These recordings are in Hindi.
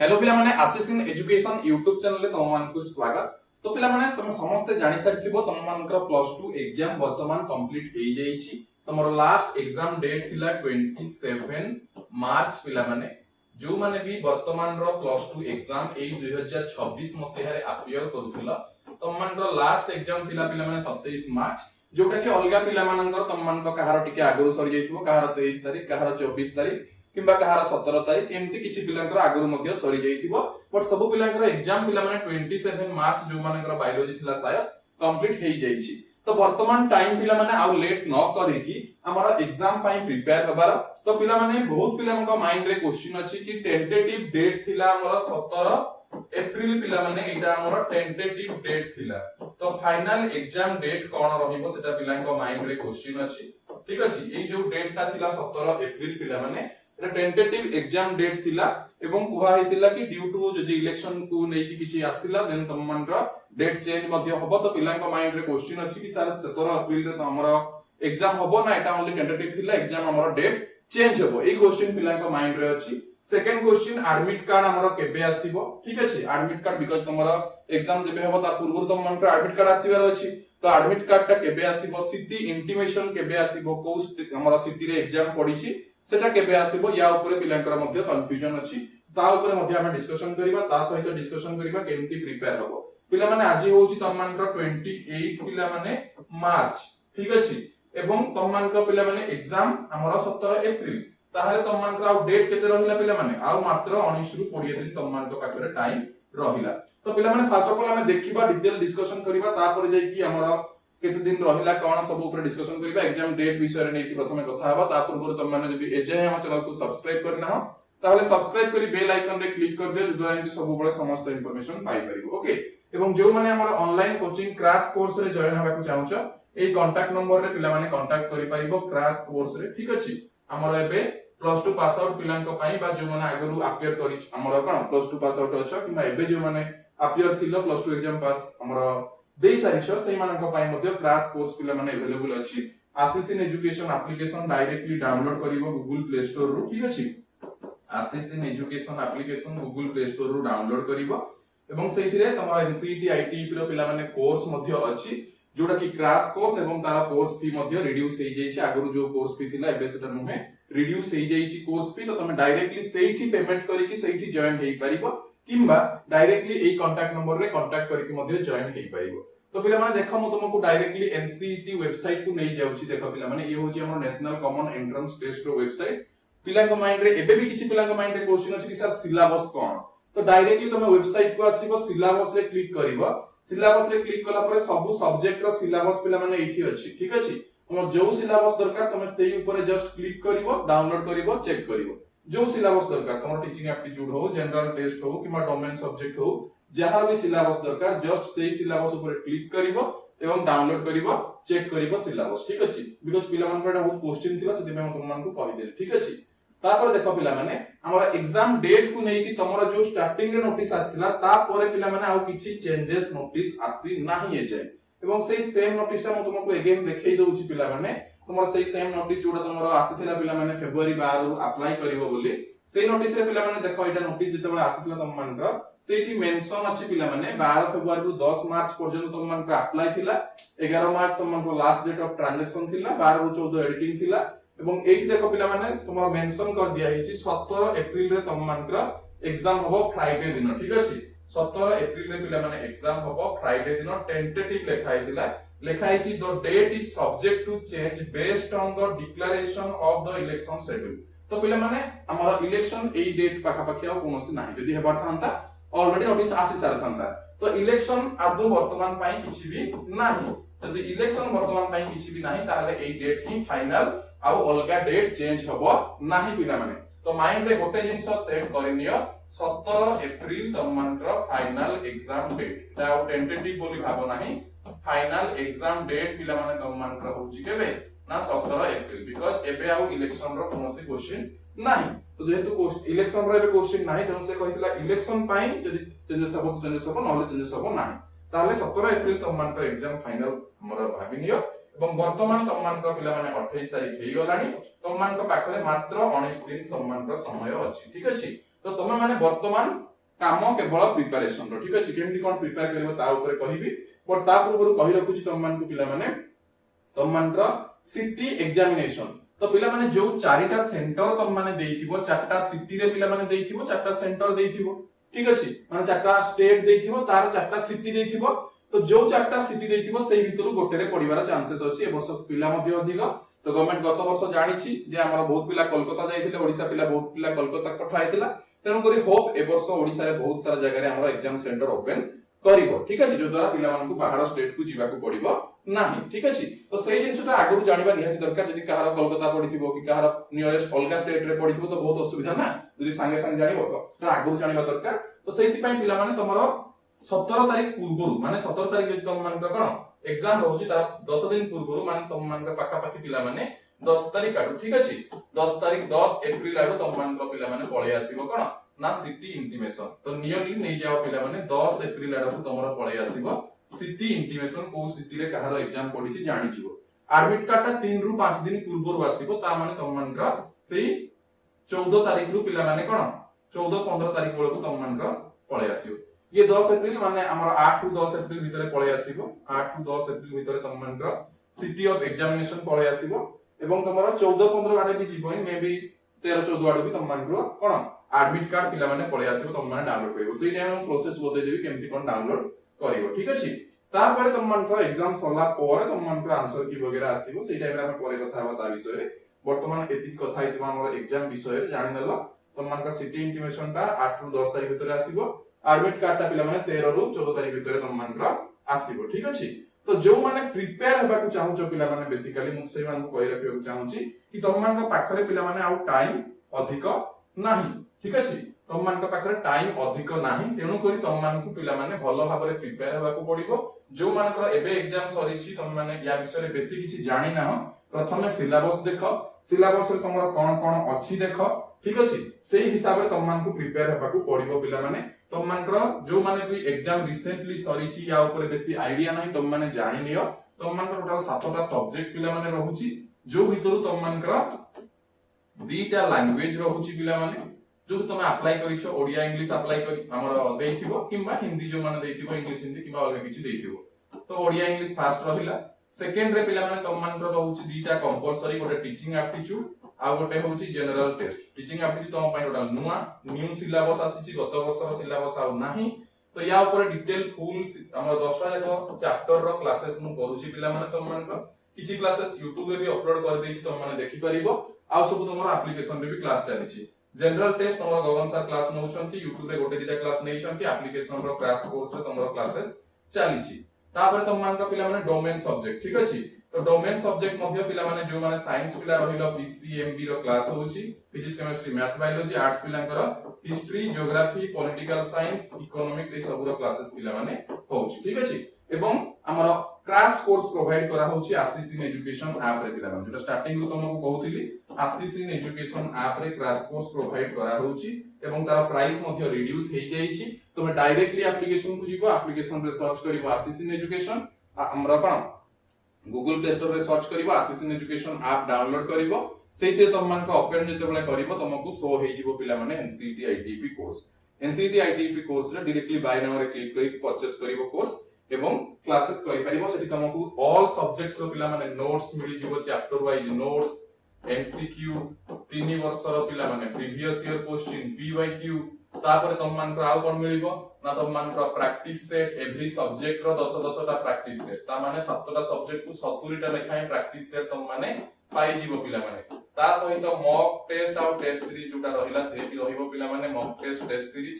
हेलो पिला माने आशीष इन एजुकेशन यूट्यूब चैनल तुम मान को स्वागत। तो पिला माने तुम समस्त जानि सारिथिबो तुम मानकर प्लस 2 एग्जाम वर्तमान कंप्लीट हे जाईची। तमरो लास्ट एग्जाम डेट थिला 27 मार्च पिला माने जो माने भी वर्तमान रो प्लस 2 एग्जाम ए 2026 मसिया रे अपियर करूथिला तुम मानकर लास्ट एग्जाम थिला पिला माने 27 मार्च जोटा कि अलगा पिला मानकर तुम मानकर कहार टिके आगु सरी जाइथिबो कहार 23 तारिख कहार 24 तारिख किंबा कहार 17 तारिख एमती किछि पिलांकर आगु मध्ये सरी जाइथिबो बट सब पिलांकर एग्जाम पिला माने 27 मार्च जो मानकर बायोलॉजी थिला शायद कंप्लीट हे जाइछि। तो वर्तमान टाइम पिला माने आउ लेट न करिकि हमरा एग्जाम पई प्रिपेयर हबार। तो पिला माने बहुत पिलांकर माइंड रे क्वेश्चन अछि कि टेंटेटिव डेट थिला हमरा 17 एप्रिल पिला माने एटा हमरा टेंटेटिव डेट थिला। तो फाइनल एग्जाम डेट कोन रहिबो सेटा पिलांकर माइंड रे क्वेश्चन अछि। ठीक अछि ए जो डेट ता थिला 17 एप्रिल पिला माने टेंटेटिव एग्जाम डेट थिला एवं कुहा हेतिला कि ड्यू टू जदी इलेक्शन को नै कि किछि आसिला देन तम मानरा डेट चेंज मध्ये हबो। तो पिलांका माइंड रे क्वेश्चन अछि कि सर 17 अप्रैल रे तो हमरा एग्जाम हबो ना एटा ओनली टेंटेटिव थिला एग्जाम हमरा डेट चेंज हबो ए क्वेश्चन पिलांका माइंड रे अछि। सेकंड क्वेश्चन एडमिट कार्ड हमरा केबे आसीबो। ठीक अछि एडमिट कार्ड बिकॉज़ तमरा एग्जाम जेबे हबो ता पूर्व तम मानरा एडमिट कार्ड आसीबार अछि। तो एडमिट कार्ड ता केबे आसीबो सिटी इंटिमेशन केबे आसीबो को हमरा सिटी रे एग्जाम पडिछि सेटा केबे आसीबो या ऊपर पिलांकर मध्ये कंफ्यूजन अछि। ता ऊपर मध्ये हम डिस्कशन करिबा ता सहित डिस्कशन करिबा केमती प्रिपेयर हबो। पिला माने आज होउची तम मानकर 28 पिला माने मार्च। ठीक अछि एवं तम मानकर पिला माने एग्जाम हमरा 17 एप्रिल ताहाले तम मानकर आ डेट केते रहिला पिला माने आ मात्र 19 रु 20 दिन तम मानकर पाखरे टाइम रहिला। तो पिला माने फर्स्ट ऑफ ऑल हम देखिबा डिटेल डिस्कशन करिबा ता पर जाई कि हमरा केते दिन रहिला कोन सब ऊपर डिस्कशन करिबा एग्जाम डेट विषय रे नै कि प्रथमे कथा हबा ता पूर्व तम माने जदि एजे हम चैनल को सब्सक्राइब करना हो ताहले सब्सक्राइब करी बेल आइकन रे क्लिक कर दियो जदि एमती सब बळे समस्त इंफॉर्मेशन पाई परिबो। ओके एवं जो माने हमर ऑनलाइन कोचिंग क्रैश कोर्स रे जॉइन हबा को चाहउछ ए कांटेक्ट नंबर रे पिला माने कांटेक्ट करि परिबो क्रैश कोर्स रे। ठीक अछि हमर एबे प्लस 2 पास आउट पिलांक पई बा जो माने आगरु अपियर करि हमर कोन प्लस 2 पास आउट अछ किबा एबे जो माने अपियर थिलो प्लस 2 एग्जाम पास हमर देई सारिछ सेही मानक पई मध्ये क्रैश कोर्स पिला माने अवेलेबल अछि। Ashish in education application directly download करिवो गूगल प्ले स्टोर रु। ठीक अछि Ashish in education application Google Play Store रु डाउनलोड करिवो एवं सेथिरे तमरा एनसीईटी आईटीई रो पिला माने कोर्स मध्ये अछि जोटा कि क्रैश कोर्स एवं तारा कोर्स फी मध्ये रिड्यूस हे जाइछि। आगरु जो कोर्स फी थिला एबे सेटा नुहे रिड्यूस हे जाइछि कोर्स फी। तो तमे डायरेक्टली सेठी पेमेंट करिकि सेठी जॉइन हेइ परिबो किंबा डायरेक्टली एई कांटेक्ट नंबर रे कांटेक्ट करिकि मध्ये जॉइन हेइ परिबो। तो पिला माने देखो मु तुमको डायरेक्टली एनसीईटी वेबसाइट को नै जाउछि। देखो पिला माने ये होछि हमर नेशनल कॉमन एंट्रेंस टेस्ट रो वेबसाइट। पिला को माइंड रे एबे भी किछि पिला को माइंड रे क्वेश्चन अछि कि सर सिलेबस कोन। तो डायरेक्टली तुम वेबसाइट को आसीबो सिलेबस रे क्लिक करिवो सिलेबस रे क्लिक कला परे सब सब्जेक्ट रो सिलेबस पिला माने एठी अछि। ठीक अछि हम जो सिलेबस दरकार तुम सेही ऊपर जस्ट क्लिक करिवो डाउनलोड करिवो चेक करिवो जो सिलेबस दरकार तुम टीचिंग एप्टीट्यूड हो जनरल टेस्ट हो किबा डोमेन सब्जेक्ट हो जहां भी सिलेबस दरकार जस्ट सेही सिलेबस ऊपर क्लिक करिवो एवं डाउनलोड करिवो चेक करिवो सिलेबस। ठीक अछि बिकॉज़ पिला मन पर बहुत क्वेश्चन थिला सेति मैं तुम मन को कहि देली। ठीक अछि तापर देखो पिला माने हमरा एग्जाम डेट को नै कि तमरा जो स्टार्टिंग रे नोटिस आस्थिला ता परे पिला माने आ किछि चेंजेस नोटिस आसी नाही ए जाय एवं सेही सेम नोटिस ता म तुमको अगेन देखेइ दउछि पिला माने तमरा सेही सेम नोटिस जोडा तमरा आसीथिला पिला माने फेब्रुअरी 12 रु अप्लाई करिवो बोली सेही नोटिस रे पिला माने देखो एटा नोटिस जते बळे आसीथिला तम मानकर सेठी मेंशन अछि पिला माने 12 फेब्रुअरी रु 10 मार्च पर्यंत तम मानकर अप्लाई थिला 11 मार्च तम मानकर लास्ट डेट ऑफ ट्रांजैक्शन थिला 12 रु 14 एडिटिंग थिला एवं एठी देखो पिला माने तमरा मेंशन कर दिया हिची 17 एप्रिल रे तम मानकर एग्जाम हबो फ्राइडे दिन। ठीक अछि 17 एप्रिल रे पिला माने एग्जाम हबो फ्राइडे दिन टेंटेटिव लेखा हितिला लेखा हिची the date is subject to change based on the declaration of the election schedule. तो पिला माने हमरा इलेक्शन एई डेट पाखा पाखिया कोनोसी नाही जदी हेबार थांता ऑलरेडी नोटिस आसी सार थांता। तो इलेक्शन आदौ वर्तमान पई किछि भी नाही जदी इलेक्शन वर्तमान पई किछि भी नाही ताले एई डेट ही फाइनल आ अलगा डेट चेंज हबो नाही पिला माने। तो माइंड रे गोटे जिंस सेट करिनियो 17 एप्रिल तम मानकर फाइनल एग्जाम डेट ता टेंटेटिव बोली भाबो नाही फाइनल एग्जाम डेट पिला माने तम मानकर होची केबे ना 17 एप्रिल बिकॉज़ एबे आउ इलेक्शन रो कोनोसी क्वेश्चन नाही। तो जेहेतु इलेक्शन रो एबे क्वेश्चन नाही तनो से कहितला इलेक्शन पाई जदी चेंजेस हबो चेंजेस हबो नहले चेंजेस हबो नाही ताले 17 एप्रिल तम मानकर एग्जाम फाइनल हमर भाबिनियो एवं वर्तमान तम मानकर पिला माने 28 तारिख हेई गलानी तम मानकर पाखरे मात्र 19 दिन तम मानकर समय अछि। ठीक अछि तो तमे माने वर्तमान काम केवल प्रिपरेशन रो ठीक अछि केमति कोन प्रिपेयर करबो ता ऊपर कहिबी पर ता पूर्व कहि रखुची तम मान को पिला माने तम मानकर सिटी एग्जामिनेशन तो पिला माने जो चारिटा सेंटर तम माने देइथिबो चारटा सिटी रे पिला माने देइथिबो चारटा सेंटर देइथिबो ठीक अछि माने चारटा स्टेट देइथिबो तार चारटा सिटी देइथिबो तो जो चारटा सिटी देइथिबो सेही भितरु गोटे रे पडिबार चांसेस अछि ए वर्ष पिला मध्ये अधिक तो गवर्नमेंट गत वर्ष जानिछि जे हमर बहुत पिला कोलकाता जाइथिले ओडिसा पिला बहुत पिला कोलकाता पठाइथिला तेनु करी होप ए वर्ष ओडिसा रे बहुत सारा जगह रे हमर एग्जाम सेंटर ओपन करिवो ठीक अछि जो द्वारा पिला मानकु बाहर स्टेट को जीवा को पडिबो नाही ठीक अछि तो सेही जिंसटा आगु जानिबा निहाती दरकार जदि कहार कोलकाता पडिथिबो कि कहार नियरेस्ट अलगा स्टेट रे पडिथिबो तो बहुत असुविधा ना जदि संगे संग जानिबो तो सेटा आगु जानिबा दरकार तो सेही पई पिला माने तमरो 17 तारिख पूर्वरु माने 17 तारिख जदि तम मानक कोन एग्जाम रहउची तार 10 दिन पूर्वरु माने तम मानक पाका पाकी पिला माने 10 तारिख आडू ठीक अछि 10 तारिख 10 एप्रिल आडू तम मानक पिला माने पळे आसीबो कोन ना सिटी इंटिमेशन तो नियरली नै जाओ पिला माने 10 एप्रिल आडू तमरो पळे आसीबो सिटी इंटिमेशन को सिटी रे कहार एग्जाम पडिछि जानि जिवो एडमिट कार्ड ता 3 रु 5 दिन पूर्वरु आसीबो ता माने तम मानक सेही 14 तारिख रु पिला माने कोन 14 15 तारिख बेलकु तम मानक पळे आसीबो ये 10 एप्रिल माने हमर 8 रु 10 एप्रिल भितरे पळे आसीबो 8 रु 10 एप्रिल भितरे तम मानक सिटी ऑफ एग्जामिनेशन पळे आसीबो एवं तमरो 14 15 आडे भी जीवो मे बी 13 14 आडे भी तम मानक कोन एडमिट कार्ड पिला माने पळे आसीबो तम माने डाउनलोड करिवो सेही टाइम प्रोसेस बदै देबी केमति कोन डाउनलोड करिवो ठीक अछि तापर तम मानक एग्जाम सरला पर तम मानक आंसर की वगैरह आसीबो सेही टाइम रे हम परे कथा हबा ता विषय रे वर्तमान एति कथा हितबा हमर एग्जाम विषय रे जानि नेलो तम मानक सिटी इंटिमेशन ता 8 रु 10 तारिख भितरे आसीबो एडमिट कार्ड ता पिला माने 13 रु 14 तारिख भितरे तम मानक आसीबो ठीक अछि तो जो माने प्रिपेयर हेबा को चाहू छ पिला माने बेसिकली मु सेही मान को कहि रखियो चाहू छी कि तम मानक पाखरे पिला माने आउ टाइम अधिक नाही ठीक अछि तम मानक पाखरे टाइम अधिक नाही तेनु करी तम मानक पिला माने भलो भाबरे प्रिपेयर हेबा को पडिबो जो मानकर एबे एग्जाम सरिछि तम माने या विषय रे बेसी किछि जानि ना प्रथमे सिलेबस देखो सिलेबस रे तमरो कोन कोन अछि देखो ठीक अछि सेही हिसाब रे तम मानक प्रिपेयर हेबा को पडिबो पिला माने तम मानकर जो माने भी एग्जाम रिसेंटली सरिछि या ऊपर बेसी आईडिया नाही तम माने जानि नियो तम मानकर टोटल 7टा सब्जेक्ट पिला माने रहउछि जो भितरु तम मानकर दीटा लैंग्वेज रहउछि पिला माने जो तुम अप्लाई करिछो ओडिया इंग्लिश अप्लाई करी हमर देइथिबो किबा हिंदी जो माने देइथिबो इंग्लिश हिंदी किबा अलग किछि देइथिबो तो ओडिया इंग्लिश फास्ट रहिला सेकंड रे पिला माने तम मानकर रहउछि दीटा कंपलसरी गोटे टीचिंग एप्टीट्यूड आ गोटे होउछि जनरल टेस्ट टीचिंग एप्टीट्यूड तम पई गोटा न्यू सिलेबस आसीछि गत वर्षर सिलेबस आ नाही तो या ऊपर डिटेल फुल हमर 10टा जाक चैप्टर रो क्लासेस मु करूछि पिला माने तम मानकर किछि क्लासेस YouTube रे भी अपलोड कर देछि तम माने देखि परिबो आ सब तमर एप्लीकेशन रे भी क्लास चलिछि जनरल टेस्ट तमरो गगन सर क्लास नउछंती YouTube रे गोटे दिटा क्लास नैछंती एप्लीकेशन रो क्रैश कोर्स रे तमरो क्लासेस चलिछि तापर तम मानक पिला माने डोमेन सब्जेक्ट ठीक अछि तो डोमेन सब्जेक्ट मध्ये पिला माने जो माने साइंस पिला रहिलो PCMB रो क्लास होउछि physics chemistry math biology arts पिलांकर history geography political science economics ए सब रो क्लासेस पिला माने होउछि ठीक अछि एवं हमर क्रैश कोर्स प्रोवाइड करा होउछि आशीष इन एजुकेशन ऐप रे पिला माने जो स्टार्टिंग रो तुमको कहउतिली आशीष इन एजुकेशन ऐप रे क्रैश कोर्स प्रोवाइड करा होउछि एवं तार प्राइस मध्ये रिड्यूस हे जाईछि तुम डायरेक्टली एप्लीकेशन को जीवो एप्लीकेशन रे सर्च करिवो आशीष इन एजुकेशन हमरा कोन गूगल प्ले स्टोर रे सर्च करिवो Ashish in education app download करिवो सेइथे तुम मान को ओपन जते बेले करिवो तुमको शो हे जीवो पिला माने NCET ITP course NCET ITP course रे डायरेक्टली बाय नाउ रे क्लिक करि परचेस करिवो कोर्स एवं क्लासेस करि परिबो सेठी तुमको ऑल सब्जेक्ट्स रो पिला माने नोट्स मिलि जीवो चैप्टर वाइज नोट्स एमसीक्यू 3 वर्ष रो पिला माने प्रीवियस ईयर क्वेश्चन पीवाईक्यू तापर तुम मान को आउ कोन मिलिबो ना तुम मान को प्रैक्टिस सेट एवरी सब्जेक्ट रो 10 टा प्रैक्टिस सेट ता माने 7टा सब्जेक्ट को 70 टा लेखाय प्रैक्टिस सेट तुम माने पाई जीवो पिला माने ता सहित मॉक टेस्ट आउ टेस्ट सीरीज जोटा रहिला सेठी रहिबो पिला माने मॉक टेस्ट सीरीज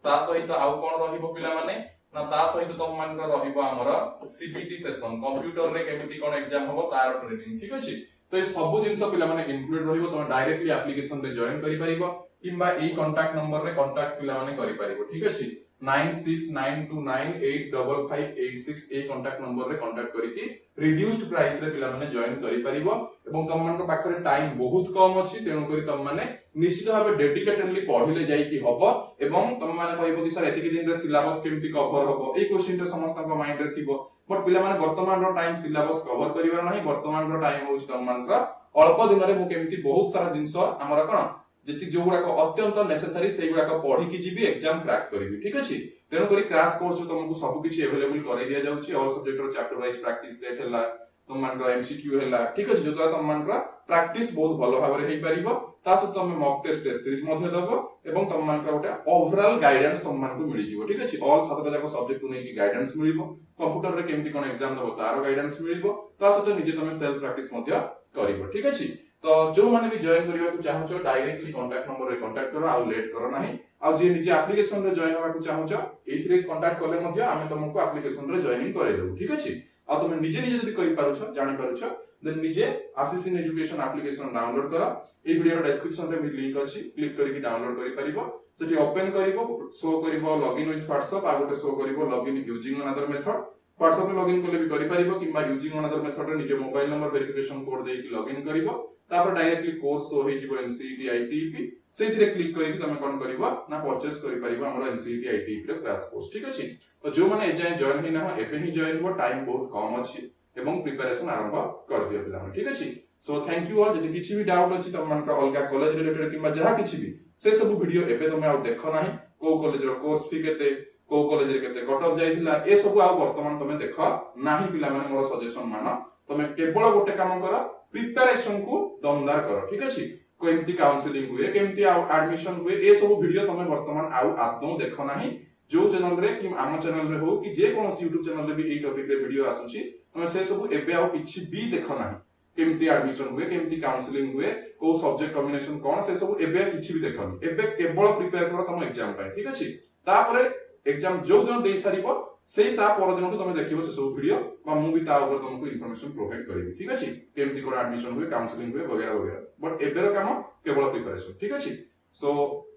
ता सहित आउ कोन रहिबो पिला माने ना ता सहित तुम मान को रहिबो हमर सीबीटी सेशन कंप्यूटर रे केमिति कोन एग्जाम होबो तार ट्रेनिंग ठीक अछि तो ए सब जिंस पिला माने इंक्लूड रहिबो तुम डायरेक्टली एप्लीकेशन रे जॉइन करि परिबो किबा ए कांटेक्ट नंबर रे कांटेक्ट पिला माने करि परिबो ठीक अछि 9692985586 ए कांटेक्ट नंबर रे कांटेक्ट करिकि रिड्यूस्ड प्राइस रे पिला माने जॉइन करि परिबो एवं तम मान को पाखरे टाइम बहुत कम अछि तेनु करी तम माने निश्चित भाबे डेडिकेटेडली पढिले जाई कि हबो एवं तम माने कहबो कि सर एतिकि दिन रे सिलेबस केमति कवर हबो ए क्वेश्चन रे समस्त को माइंड रे थिबो बट पिला माने वर्तमान रो टाइम सिलेबस कवर करिवार नाही वर्तमान रो टाइम होछ तम मान को अल्प दिन रे मु केमति बहुत सारा जिंस हमरा कोन जेति जो गुडा अत्यंत नेसेसरी से गुडा पढ़ी कि जीबी एग्जाम क्रैक करबी ठीक अछि तेनो करी क्रैश कोर्स तुमको सब किछि अवेलेबल करै दिया जाउछि ऑल सब्जेक्ट रो चैप्टर वाइज प्रैक्टिस सेट हला तुम मान एमसीक्यू हला ठीक अछि जो तुम मान प्रैक्टिस बहुत भलो भाबरे हेई परिबो ता सहित तुम मॉक टेस्ट सीरीज मध्ये दबो एवं तुम मान गोटे ओवरऑल गाइडेंस तुम मान को मिलि जिवो ठीक अछि ऑल सातटा जाक सब्जेक्ट को नै कि गाइडेंस मिलिबो कंप्यूटर रे केमति कोन एग्जाम दबो तारो गाइडेंस मिलिबो ता सहित निजे तुम सेल्फ प्रैक्टिस मध्ये करिवो ठीक अछि तो जो माने भी जॉइन करिवा को चाहौ छ डायरेक्टली कांटेक्ट नंबर रे कांटेक्ट करो आ लेट करो नाही आ जे निजे एप्लीकेशन रे जॉइन होबा को चाहौ छ एथिरे कांटेक्ट करले मध्ये आमे तुमको एप्लीकेशन रे जॉइनिंग करे देबो ठीक अछि आ तुम निजे निजे जदी करि पारो छ जानि पारो छ देन निजे Ashish in education application download करो ए वीडियो रो डिस्क्रिप्शन रे लिंक अछि क्लिक करिकि डाउनलोड करि परिबो सेठी ओपन करिवो शो करिवो लॉगिन विथ व्हाट्सएप आ गोटे शो करिवो login using another method WhatsApp रे लॉगिन करले भी करि परिबो किबा यूजिंग अनदर मेथड रे निजे मोबाइल नंबर वेरिफिकेशन कोड देकी लॉगिन करिवो तापर डायरेक्टली कोर्स शो हे जिवो एनसीईटी आईटीपी सेथिरे क्लिक करिकि तमे कोन करिवो ना परचेस करि परिबो हमर एनसीईटी आईटीपी रे क्रैश कोर्स ठीक अछि तो जो माने एजाय जॉइन हे ना एबे ही जॉइन हो टाइम बहुत कम अछि एवं प्रिपरेशन आरंभ कर दियो पिला ठीक अछि सो थैंक यू ऑल जदी किछि भी डाउट अछि त मन अलगा कॉलेज रिलेटेड किबा जहा किछि भी से सब वीडियो एबे तमे आ देखो नाही को कॉलेज रो कोर्स फी केते को कॉलेज रे केते कट ऑफ जाइथिला ए सब आ वर्तमान तमे देखो नाही पिला माने मोर सजेशन मानो तमे केवल गोटे काम करो प्रिपरेशन को दमदार करो ठीक अछि केमती काउंसलिंग हुए केमती एडमिशन हुए ए सब वीडियो तमे वर्तमान आउ आदौ देखो नाही जो चैनल रे कि आम चैनल रे हो कि जे कोन YouTube चैनल रे भी ए टॉपिक रे वीडियो आसुची तमे से सब एबे आ किछि भी देखो नाही केमती एडमिशन हुए केमती काउंसलिंग हुए को सब्जेक्ट कॉम्बिनेशन कोन से सब एबे किछि भी देखोनी एबे केवल प्रिपेयर करो तम एग्जाम पे ठीक अछि तापरे एग्जाम जो दिन देई सारिबो सेही ता पर दिन तमे देखिबो से सब वीडियो बा मु भी ता ऊपर तुमको इंफॉर्मेशन प्रोवाइड करिवि ठीक अछि केमती कोन एडमिशन हुए काउंसलिंग हुए वगैरह वगैरह बट एबेर काम केवल प्रिपरेशन ठीक अछि सो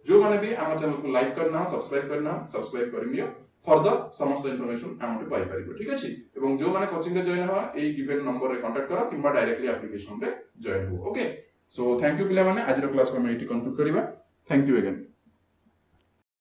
जो माने भी आम चैनल को लाइक करना सब्सक्राइब करनियो फर्दर समस्त इंफॉर्मेशन आमटे पाई परिबो ठीक अछि एवं जो माने कोचिंग रे जॉइन हो ए गिवन नंबर रे कांटेक्ट करो किबा डायरेक्टली एप्लीकेशन रे जॉइन हो ओके सो थैंक यू पिला माने आज रो क्लास को हम एटी कंक्लूड करिबा थैंक यू अगेन